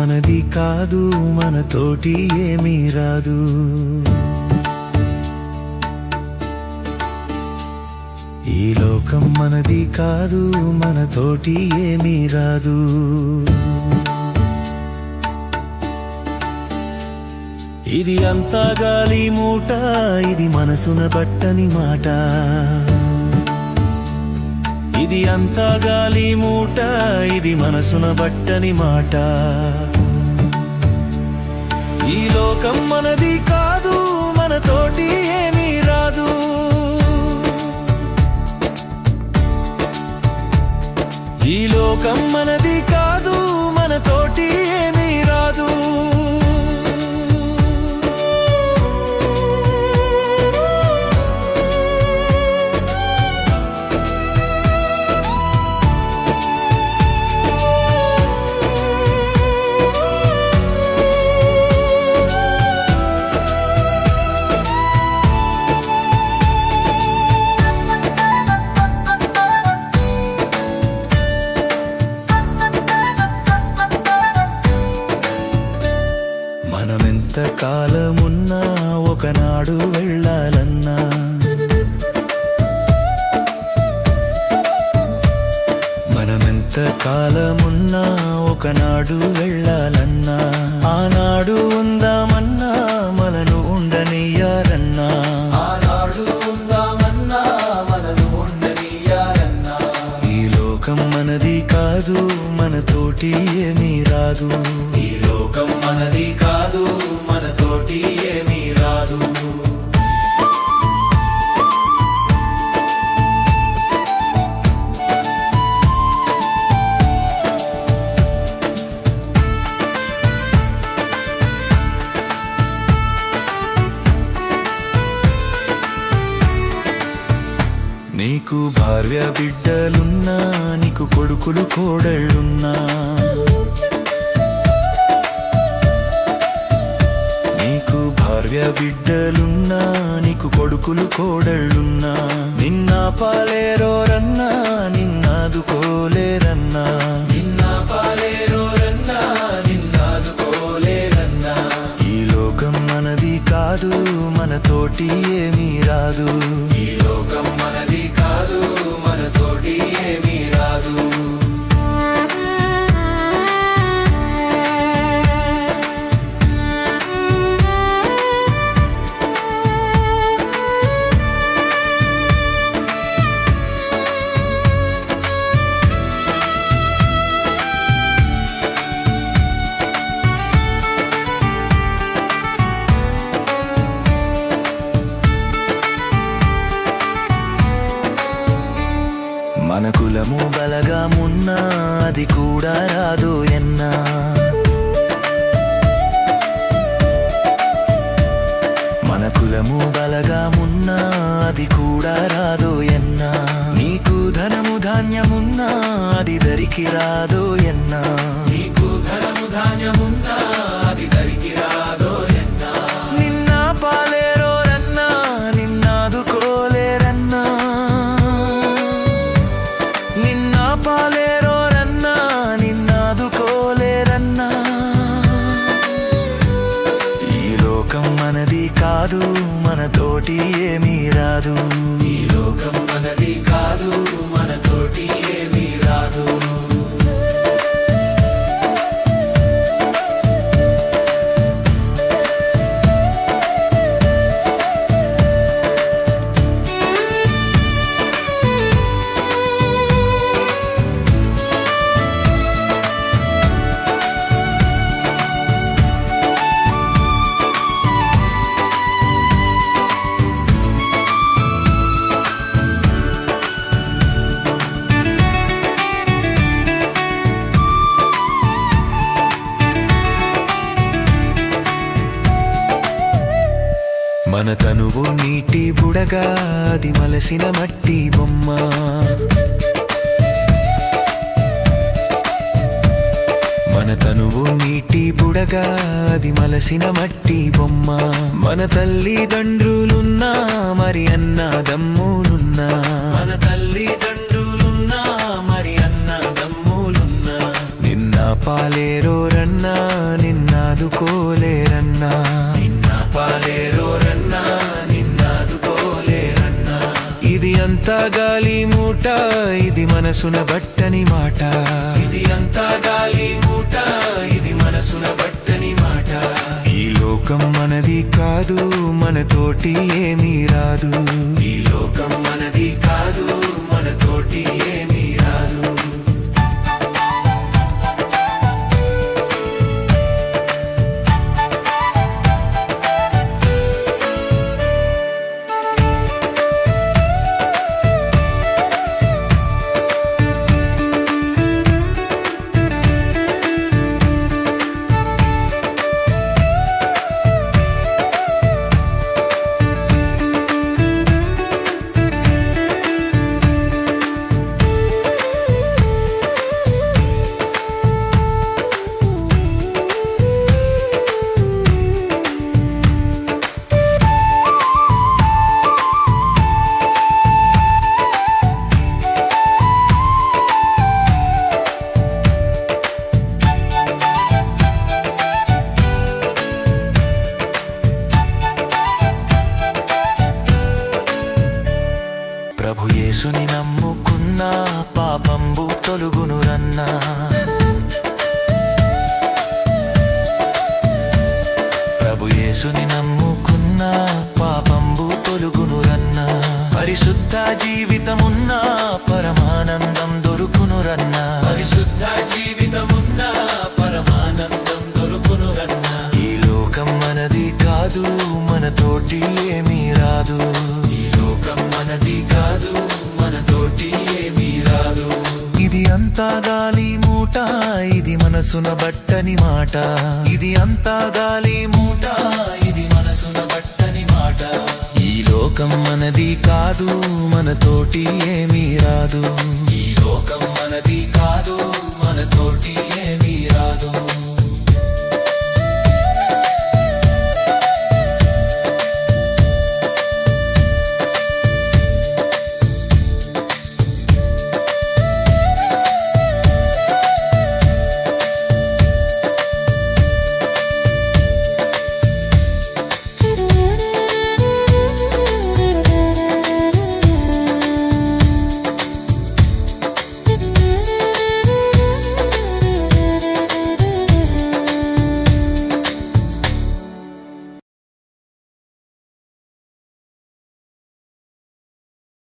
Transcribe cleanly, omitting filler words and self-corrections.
మనది కాదు, మనతోటి ఏమీ రాదు. ఈ లోకం మనది కాదు, మనతోటి ఏమీ రాదు. ఇది అంతా గాలి మూట, ఇది మనసున పట్టని మాట. ఇది అంతా గాలి మూట, ఇది మనసున పట్టని మాట. ఈ లోకం మనది కాదు, మనతోటి ఏమీ రాదు. ఈ లోకం మనది కాదు, మనతోటి ఏమీ రాదు. మనమెంత కాలమున్నా ఒకనాడు వెళ్ళాలన్నా, మనమెంత కాలమున్నా ఒకనాడు వెళ్ళాలన్నా, ఆనాడు ఉందామన్నా మనను ఉండనియ్యారన్నా. ఆనాడు ఉందామన్నా మనను ఉండనియ్యారన్నా. ఈ లోకం మనది కాదు, మనతోటి ఏమీ రాదు. ఈ లోకం మనది కాదు, మనతోటి ఏమీ రాదు. నీకు భార్య బిడ్డలున్నా, నీకు కొడుకులు కోడళ్ళున్నా, నీకు భార్య బిడ్డలున్నా, నీకు కొడుకులు కోడళ్ళున్నా, నిన్న పాలేరోరన్నా, నిన్నాదుకోలేరన్నా. నిన్న పాలేరోరన్నా, నిన్నాదుకోలేరన్నా. ఈ లోకం మనది కాదు, మనతోటి ఏమీ రాదు. ఈ లోకం మనది కాదు, మనతోటి ఏమీ రాదు. మన కులము బలగామున్నా, అది కూడా రాదు ఎన్నా. మన కులము బలగామున్నా, అది కూడా రాదు ఎన్నా. నీకు ధనము ధాన్యమున్నా, అది దరికి రాదు ఎన్నా. నీకు ధనము ధాన్యమున్నా, అది దరికి రాదు ఎన్నా. నిన్న పాలేరోరన్నా, నిన్నాదుకోలేరన్నా. నిన్న పాలేరోరన్నా, నిన్నాదుకోలేరన్నా. ఈ లోకం మనది కాదు, మనతోటి ఏమీ రాదు. ఈ లోకం మనది కాదు, మనతోటి ఏమీ రాదు. మన తనువు నీటి బుడగా, అది మలసిన మట్టి బొమ్మ. మన తనువు నీటి బుడగా, అది మలసిన మట్టి బొమ్మ. మన తల్లిదండ్రులున్నా, మరి అన్నదమ్ములున్నా. మన తల్లిదండ్రులున్నా, మరి అన్నదమ్ములున్నా. నిన్న పాలేరోరన్నా, అంతా గాలి మూట, ఇది మనసున బట్టని మాట. ఇది అంతా గాలి మూట, ఇది మనసున బట్టని మాట. ఈ లోకం మనది కాదు, మనతోటి ఏమీ రాదు. ఈ లోకం మనది కాదు, మనతోటి ఏమీ రాదు. ప్రభు యేసుని నమ్ముకున్నా పాపంబు తొలుగును రన్నా. ప్రభు యేసుని నమ్ముకున్నా పాపంబు తొలుగును రన్నా. పరిశుద్ధ జీవితమున్నా పరమానందం దొరుకును రన్నా. పరిశుద్ధ జీవితమున్నా పరమానందం దొరుకును రన్నా. ఈ లోకం మనది కాదు, మనతోటి ఏమీ రాదు. ఈ లోకం మనది కాదు, మనతోటి ఏమీ రాదు. ఇది అంతా గాలి మూట, ఇది మనసున బట్టని మాట. ఇది అంతా గాలి మూట, ఇది మనసున బట్టని మాట. ఈ లోకం మనది కాదు, మనతోటి ఏమీ రాదు. ఈ లోకం మనది కాదు, మనతోటి ఏమీ రాదు.